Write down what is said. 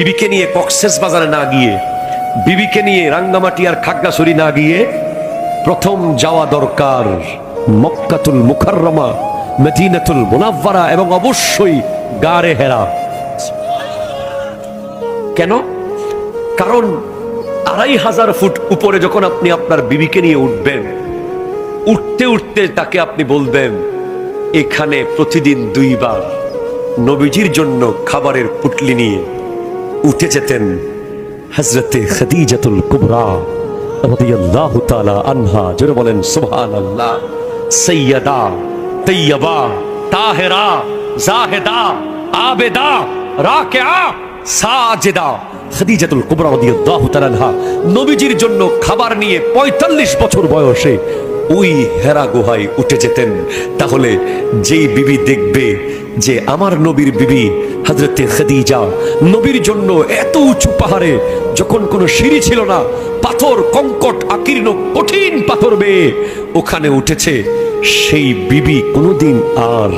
বিবিকে নিয়ে কক্সেস বাজারে না গিয়ে, বিবিকে নিয়ে রাঙ্গামাটি আর খাগড়াছড়ি না গিয়ে প্রথম যাওয়া দরকার মক্কাতুল মুকাররমা, মদিনাতুল মুনাওয়ারা এবং অবশ্যই গারে হেরা। কেন? কারণ 2500 ফুট উপরে যখন আপনি আপনার বিবিকে নিয়ে উঠবেন, উঠতে উঠতে তাকে আপনি বলবেন, এখানে প্রতিদিন 2 বার নবীজির জন্য খাবারের পুটলি নিয়ে উঠে যেতেন হযরতে খাদিজাতুল কুবরা রাদিয়াল্লাহু তাআলা আনহা। জোরে বলেন সুবহানাল্লাহ। সাইয়্যিদা তাইয়্যিবা তাহেরা জাহেদা আবেদা রাকিআ সাজিদা খাদিজাতুল কুবরা রাদিয়াল্লাহু তাআলা আনহা নবীজির জন্য খাবার নিয়ে 45 বছর বয়সে ওই হেরা গুহায় উঠে যেতেন। তাহলে যেই বিবি দেখবে যে আমার নবীর বিবি হযরতে খাদিজা নবীর জন্য এত উঁচু পাহাড়ে, যখন কোনো সিঁড়ি ছিল না, পাথর কঙ্কট আকীর্ণ কঠিন পাথর বেয়ে ওখানে উঠেছে, সেই বিবি কোনোদিন আর